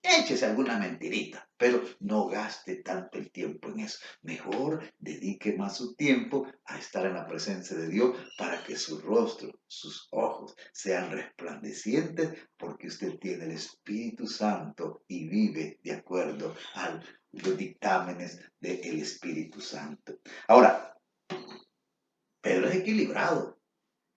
Échese alguna mentirita, pero no gaste tanto el tiempo en eso. Mejor dedique más su tiempo a estar en la presencia de Dios para que su rostro, sus ojos sean resplandecientes porque usted tiene el Espíritu Santo y vive de acuerdo a los dictámenes del Espíritu Santo. Ahora, Pedro es equilibrado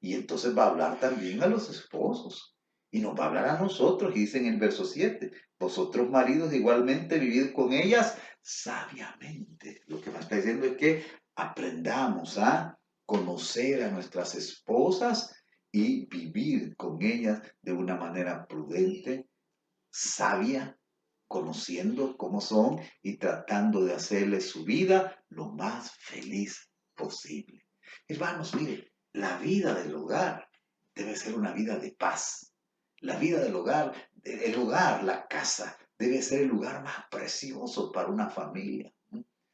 y entonces va a hablar también a los esposos. Y nos va a hablar a nosotros, y dice en el verso 7, vosotros maridos igualmente vivid con ellas sabiamente. Lo que me está diciendo es que aprendamos a conocer a nuestras esposas y vivir con ellas de una manera prudente, sabia, conociendo cómo son y tratando de hacerles su vida lo más feliz posible. Hermanos, mire, la vida del hogar debe ser una vida de paz. La vida del hogar, el hogar, la casa, debe ser el lugar más precioso para una familia,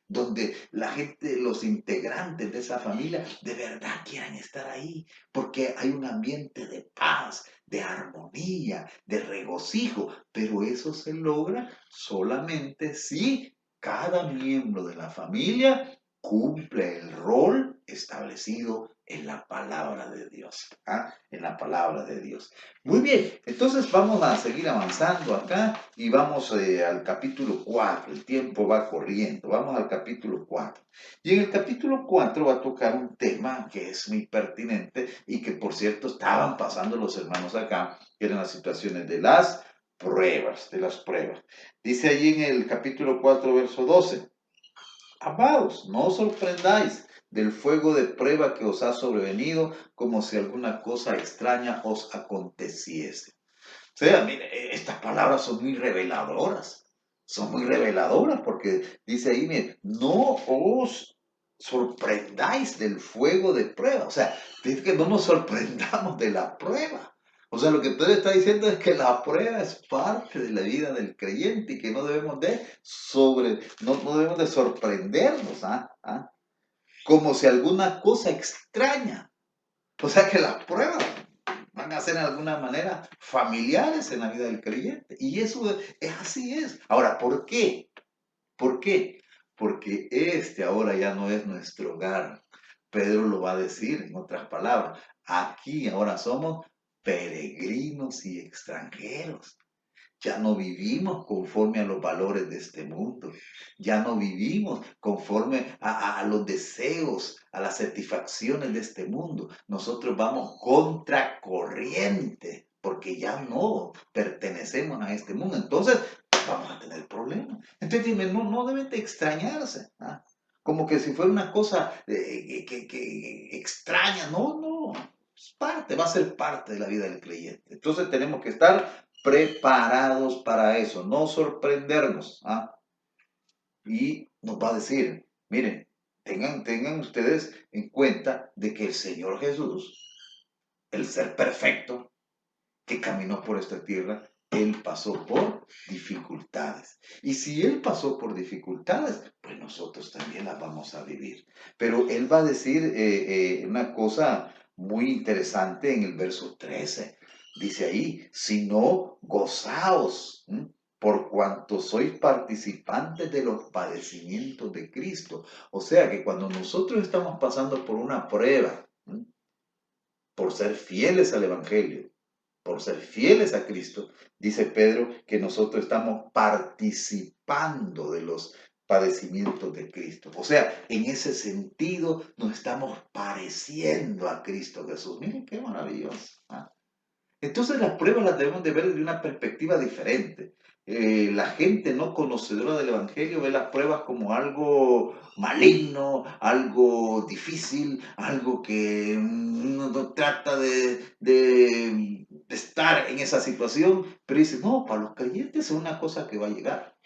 donde la gente, los integrantes de esa familia, de verdad quieran estar ahí, porque hay un ambiente de paz, de armonía, de regocijo, pero eso se logra solamente si cada miembro de la familia cumple el rol establecido en la palabra de Dios. ¿Ah? En la palabra de Dios. Muy bien, entonces vamos a seguir avanzando acá y vamos al capítulo 4. El tiempo va corriendo. Vamos al capítulo 4. Y en el capítulo 4 va a tocar un tema que es muy pertinente y que, por cierto, estaban pasando los hermanos acá, que eran las situaciones de las pruebas, Dice allí en el capítulo 4, verso 12. Amados, no os sorprendáis del fuego de prueba que os ha sobrevenido, como si alguna cosa extraña os aconteciese. O sea, mire, estas palabras son muy reveladoras. Son muy reveladoras porque dice ahí, mire, no os sorprendáis del fuego de prueba. O sea, dice que no nos sorprendamos de la prueba. O sea, lo que Pedro está diciendo es que la prueba es parte de la vida del creyente y que no debemos de no debemos de sorprendernos, como si alguna cosa extraña. O sea, que las pruebas van a ser de alguna manera familiares en la vida del creyente. Y eso así es. Ahora, ¿por qué? ¿Por qué? Porque este ahora ya no es nuestro hogar. Pedro lo va a decir en otras palabras. Aquí ahora somos peregrinos y extranjeros. Ya no vivimos conforme a los valores de este mundo. Ya no vivimos conforme a los deseos, a las satisfacciones de este mundo. Nosotros vamos contracorriente porque ya no pertenecemos a este mundo. Entonces, vamos a tener problemas. Entonces, dime, no deben de extrañarse. Como que si fuera una cosa que extraña. No. Va a ser parte de la vida del creyente. Entonces, tenemos que estar preparados para eso, no sorprendernos. Y nos va a decir, miren, tengan ustedes en cuenta de que el Señor Jesús, el ser perfecto que caminó por esta tierra, Él pasó por dificultades. Y si Él pasó por dificultades, pues nosotros también las vamos a vivir. Pero Él va a decir una cosa muy interesante en el verso 13. Dice ahí, si no, gozaos, por cuanto sois participantes de los padecimientos de Cristo. O sea que cuando nosotros estamos pasando por una prueba, por ser fieles al Evangelio, por ser fieles a Cristo, dice Pedro que nosotros estamos participando de los padecimientos de Cristo. O sea, en ese sentido nos estamos pareciendo a Cristo Jesús. Miren qué maravilloso. Entonces las pruebas las debemos de ver desde una perspectiva diferente. La gente no conocedora del Evangelio ve las pruebas como algo maligno, algo difícil, algo que no trata de estar en esa situación, pero dice, no, para los creyentes es una cosa que va a llegar.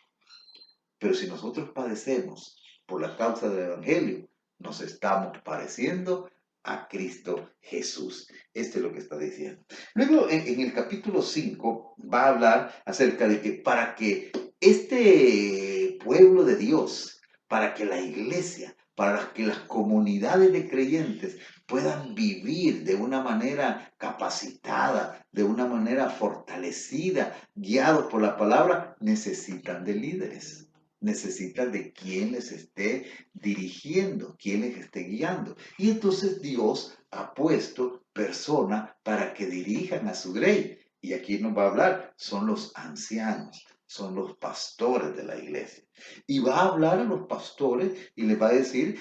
Pero si nosotros padecemos por la causa del Evangelio, nos estamos pareciendo a Cristo Jesús. Esto es lo que está diciendo. Luego, en el capítulo 5, va a hablar acerca de que para que este pueblo de Dios, para que la iglesia, para que las comunidades de creyentes puedan vivir de una manera capacitada, de una manera fortalecida, guiados por la palabra, necesitan de líderes. Necesitan de quien les esté dirigiendo, quien les esté guiando. Y entonces Dios ha puesto personas para que dirijan a su grey. Y aquí nos va a hablar, son los ancianos, son los pastores de la iglesia. Y va a hablar a los pastores y les va a decir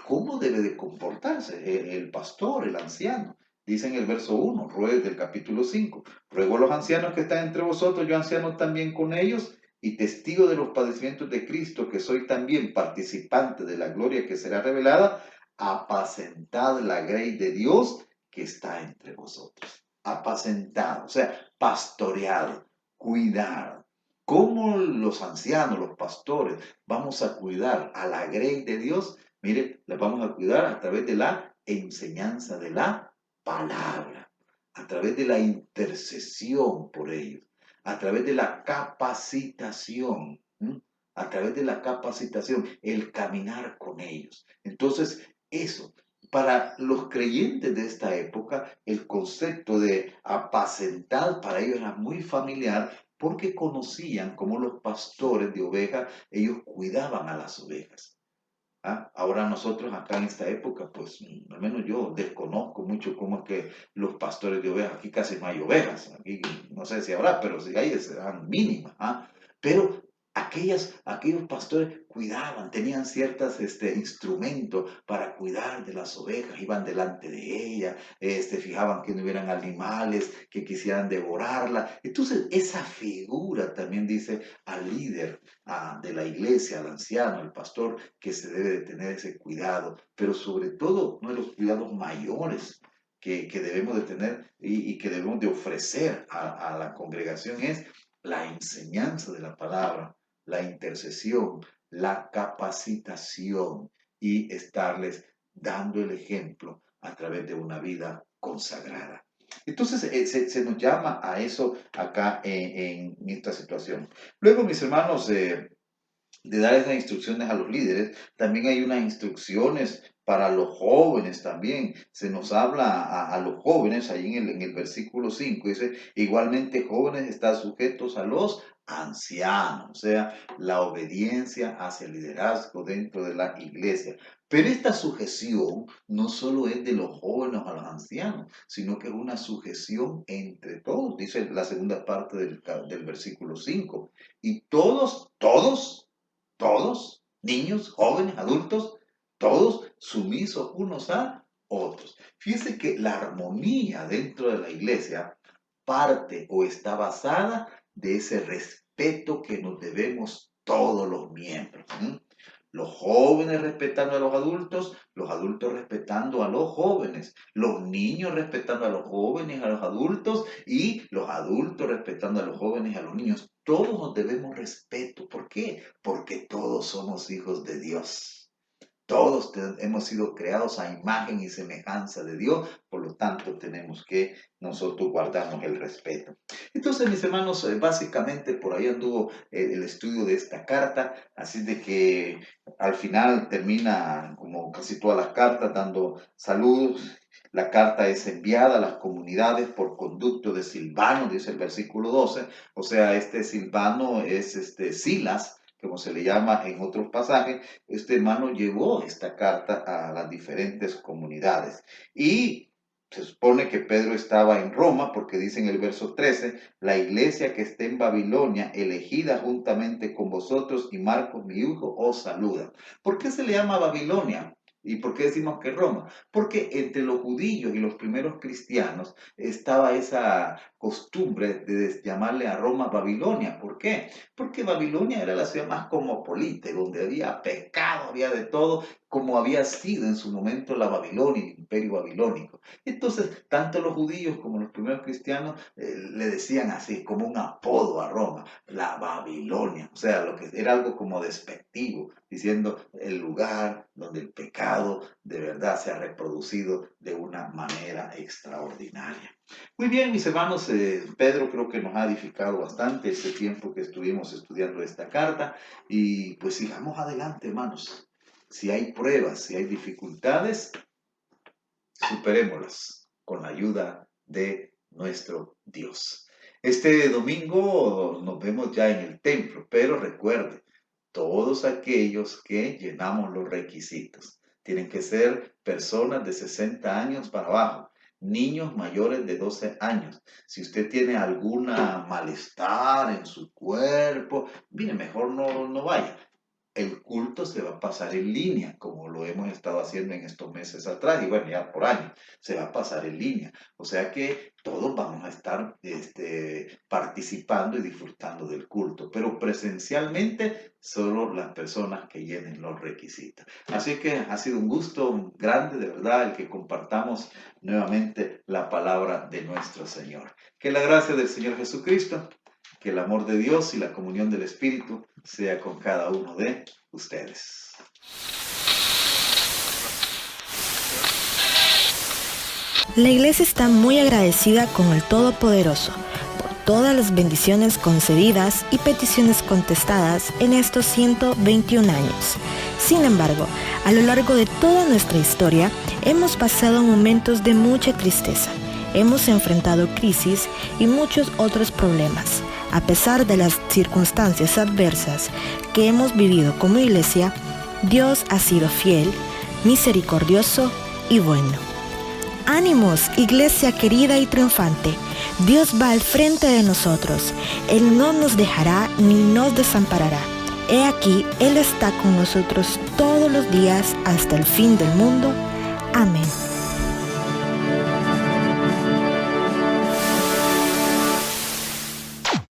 cómo debe de comportarse el pastor, el anciano. Dice en el verso 1, del capítulo 5, ruego a los ancianos que están entre vosotros, yo anciano también con ellos, y testigo de los padecimientos de Cristo, que soy también participante de la gloria que será revelada, apacentad la grey de Dios que está entre vosotros. Apacentado, o sea, pastoreado, cuidado. ¿Cómo los ancianos, los pastores, vamos a cuidar a la grey de Dios? Mire, la vamos a cuidar a través de la enseñanza de la palabra, a través de la intercesión por ellos, a través de la capacitación, el caminar con ellos. Entonces, eso, para los creyentes de esta época, el concepto de apacentar para ellos era muy familiar porque conocían cómo los pastores de ovejas, ellos cuidaban a las ovejas. Ahora nosotros acá en esta época, pues al menos yo desconozco mucho cómo es que los pastores de ovejas, aquí casi no hay ovejas, aquí no sé si habrá, pero si hay serán mínimas. Pero aquellos pastores cuidaban, tenían ciertos instrumentos para cuidar de las ovejas, iban delante de ellas, fijaban que no hubieran animales que quisieran devorarla. Entonces esa figura también dice al líder de la iglesia, al anciano, al pastor, que se debe de tener ese cuidado, pero sobre todo uno de los cuidados mayores que debemos de tener y que debemos de ofrecer a la congregación es la enseñanza de la palabra, la intercesión, la capacitación y estarles dando el ejemplo a través de una vida consagrada. Entonces se nos llama a eso acá en esta situación. Luego, mis hermanos, de dar esas instrucciones a los líderes, también hay unas instrucciones para los jóvenes también. Se nos habla a los jóvenes, ahí en el versículo 5, dice, igualmente jóvenes están sujetos a los ancianos, o sea, la obediencia hacia el liderazgo dentro de la iglesia. Pero esta sujeción no solo es de los jóvenes a los ancianos, sino que es una sujeción entre todos, dice la segunda parte del versículo 5. Y todos, niños, jóvenes, adultos, todos sumisos unos a otros. Fíjense que la armonía dentro de la iglesia parte o está basada de ese respeto que nos debemos todos los miembros. Los jóvenes respetando a los adultos respetando a los jóvenes, los niños respetando a los jóvenes, a los adultos, y los adultos respetando a los jóvenes y a los niños. Todos nos debemos respeto. ¿Por qué? Porque todos somos hijos de Dios. Todos hemos sido creados a imagen y semejanza de Dios, por lo tanto tenemos que nosotros guardarnos el respeto. Entonces, mis hermanos, básicamente por ahí anduvo el estudio de esta carta, así de que al final termina, como casi todas las cartas, dando saludos. La carta es enviada a las comunidades por conducto de Silvano, dice el versículo 12, o sea, Silvano es Silas, como se le llama en otros pasajes. Este hermano llevó esta carta a las diferentes comunidades. Y se supone que Pedro estaba en Roma, porque dice en el verso 13, la iglesia que está en Babilonia, elegida juntamente con vosotros, y Marcos, mi hijo, os saluda. ¿Por qué se le llama Babilonia? ¿Y por qué decimos que Roma? Porque entre los judíos y los primeros cristianos estaba esa costumbre de llamarle a Roma Babilonia. ¿Por qué? Porque Babilonia era la ciudad más cosmopolita, donde había pecado, había de todo, como había sido en su momento la Babilonia, el imperio babilónico. Entonces, tanto los judíos como los primeros cristianos le decían así, como un apodo a Roma, la Babilonia. O sea, lo que era algo como despectivo, diciendo el lugar donde el pecado de verdad se ha reproducido de una manera extraordinaria. Muy bien, mis hermanos, Pedro creo que nos ha edificado bastante este tiempo que estuvimos estudiando esta carta, y pues sigamos adelante, hermanos. Si hay pruebas, si hay dificultades, superémoslas con la ayuda de nuestro Dios. Este domingo nos vemos ya en el templo, pero recuerde, todos aquellos que llenamos los requisitos tienen que ser personas de 60 años para abajo, niños mayores de 12 años. Si usted tiene alguna malestar en su cuerpo, mire, mejor no vaya. El culto se va a pasar en línea, como lo hemos estado haciendo en estos meses atrás, y bueno, ya por años, se va a pasar en línea. O sea que todos vamos a estar participando y disfrutando del culto, pero presencialmente solo las personas que llenen los requisitos. Así que ha sido un gusto grande, de verdad, el que compartamos nuevamente la palabra de nuestro Señor. Que la gracia del Señor Jesucristo, que el amor de Dios y la comunión del Espíritu sea con cada uno de ustedes. La Iglesia está muy agradecida con el Todopoderoso por todas las bendiciones concedidas y peticiones contestadas en estos 121 años. Sin embargo, a lo largo de toda nuestra historia, hemos pasado momentos de mucha tristeza. Hemos enfrentado crisis y muchos otros problemas. A pesar de las circunstancias adversas que hemos vivido como iglesia, Dios ha sido fiel, misericordioso y bueno. ¡Ánimos, iglesia querida y triunfante! Dios va al frente de nosotros. Él no nos dejará ni nos desamparará. He aquí, Él está con nosotros todos los días hasta el fin del mundo. Amén.